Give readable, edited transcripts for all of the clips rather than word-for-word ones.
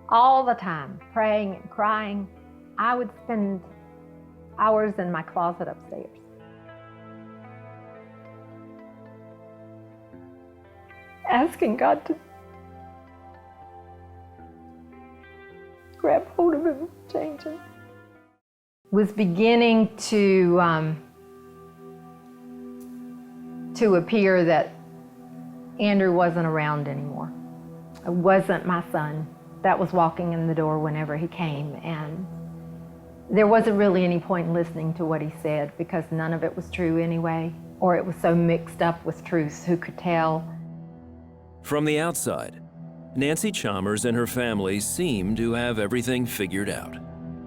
all the time, praying and crying. I would spend hours in my closet upstairs. Asking God to grab hold of him, change him. Was beginning to appear that Andrew wasn't around anymore. It wasn't my son that was walking in the door whenever he came, and there wasn't really any point in listening to what he said because none of it was true anyway, or it was so mixed up with truths, who could tell? From the outside, Nancy Chalmers and her family seem to have everything figured out.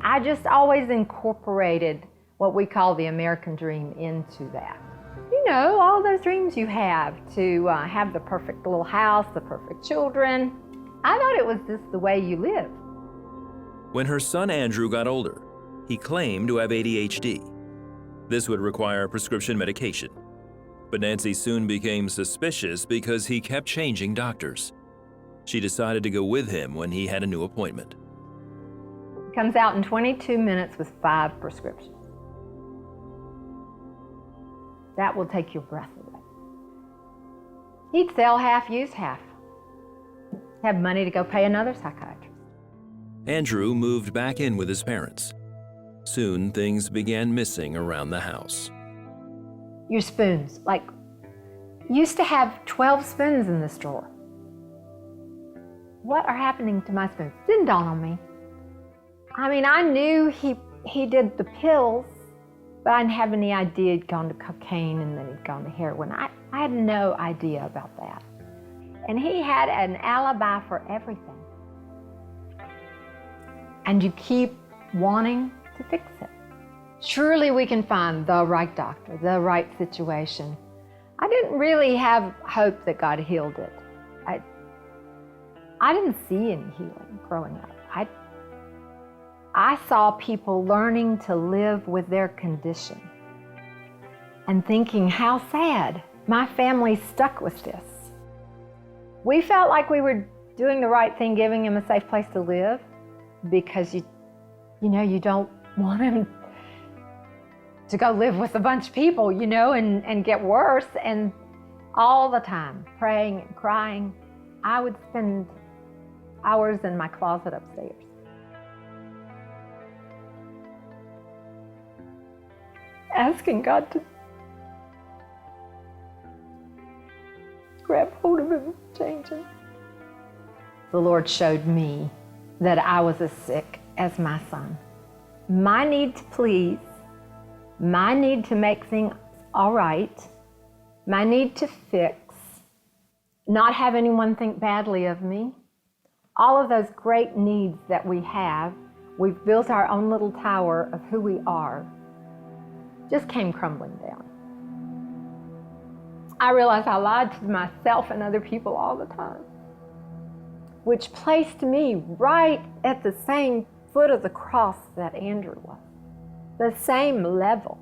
I just always incorporated what we call the American dream into that. You know, all those dreams you have to have the perfect little house, the perfect children. I thought it was just the way you live. When her son Andrew got older, he claimed to have ADHD. This would require prescription medication. But Nancy soon became suspicious because he kept changing doctors. She decided to go with him when he had a new appointment. He comes out in 22 minutes with 5 prescriptions. That will take your breath away. He'd sell half, use half. Have money to go pay another psychiatrist. Andrew moved back in with his parents. Soon, things began missing around the house. Your spoons, like, used to have 12 spoons in this drawer. What are happening to my spoons? Didn't dawn on me. I mean, I knew he did the pills, but I didn't have any idea he'd gone to cocaine and then he'd gone to heroin. I had no idea about that. And he had an alibi for everything. And you keep wanting to fix it. Surely we can find the right doctor, the right situation. I didn't really have hope that God healed it. I didn't see any healing growing up. I saw people learning to live with their condition and thinking, how sad, my family stuck with this. We felt like we were doing the right thing, giving him a safe place to live, because you don't want him to go live with a bunch of people, and get worse. And all the time, praying and crying, I would spend hours in my closet upstairs. Asking God to grab hold of him, change him. The Lord showed me that I was as sick as my son. My need to please, my need to make things all right, my need to fix, not have anyone think badly of me, all of those great needs that we have, we've built our own little tower of who we are, just came crumbling down. I realized I lied to myself and other people all the time, which placed me right at the same foot of the cross that Andrew was, the same level.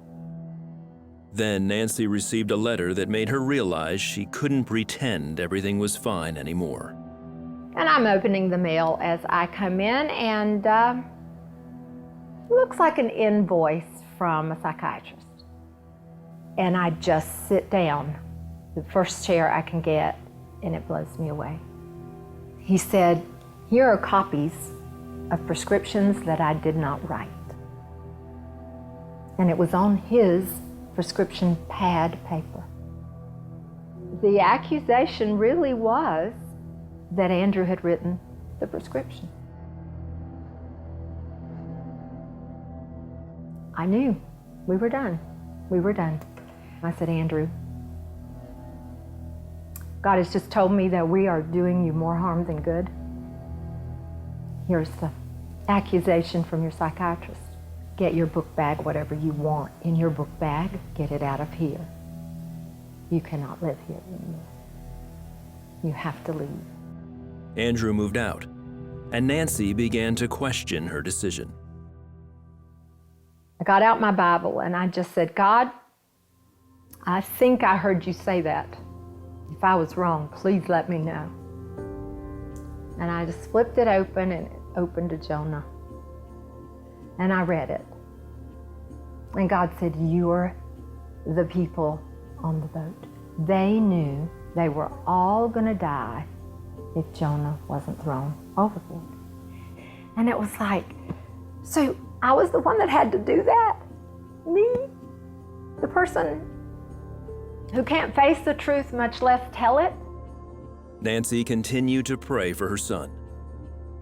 Then Nancy received a letter that made her realize she couldn't pretend everything was fine anymore. And I'm opening the mail as I come in, and it looks like an invoice from a psychiatrist. And I just sit down, the first chair I can get, and it blows me away. He said, here are copies of prescriptions that I did not write. And it was on his prescription pad paper. The accusation really was that Andrew had written the prescription. I knew we were done. We were done. I said, Andrew, God has just told me that we are doing you more harm than good. Here's the accusation from your psychiatrist. Get your book bag, whatever you want in your book bag, get it out of here. You cannot live here anymore. You have to leave. Andrew moved out, and Nancy began to question her decision. I got out my Bible and I just said, God, I think I heard you say that. If I was wrong, please let me know. And I just flipped it open, and it open to Jonah. And I read it. And God said, "You're the people on the boat." They knew they were all going to die if Jonah wasn't thrown overboard. And it was like, so I was the one that had to do that? Me? The person who can't face the truth, much less tell it? Nancy continued to pray for her son.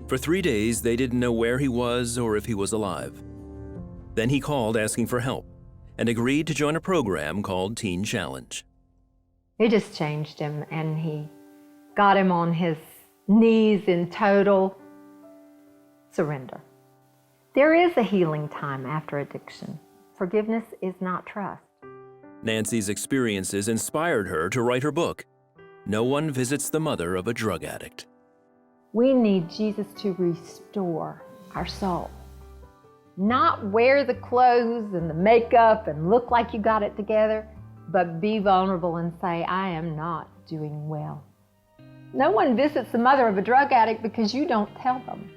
For 3 days, they didn't know where he was or if he was alive. Then he called asking for help and agreed to join a program called Teen Challenge. It just changed him, and he got him on his knees in total surrender. There is a healing time after addiction. Forgiveness is not trust. Nancy's experiences inspired her to write her book, No One Visits the Mother of a Drug Addict. We need Jesus to restore our soul. Not wear the clothes and the makeup and look like you got it together, but be vulnerable and say, "I am not doing well." No one visits the mother of a drug addict because you don't tell them.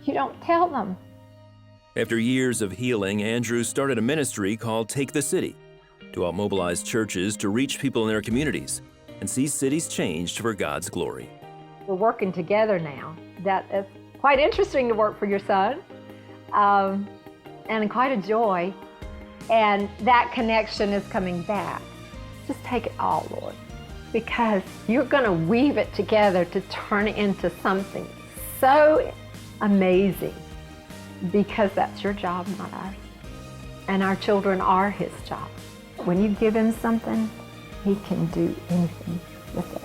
You don't tell them. After years of healing, Andrew started a ministry called Take the City to help mobilize churches to reach people in their communities and see cities changed for God's glory. We're working together now. That is quite interesting to work for your son, and quite a joy. And that connection is coming back. Just take it all, Lord, because you're going to weave it together to turn it into something so amazing, because that's your job, not ours. And our children are his job. When you give him something, he can do anything with it.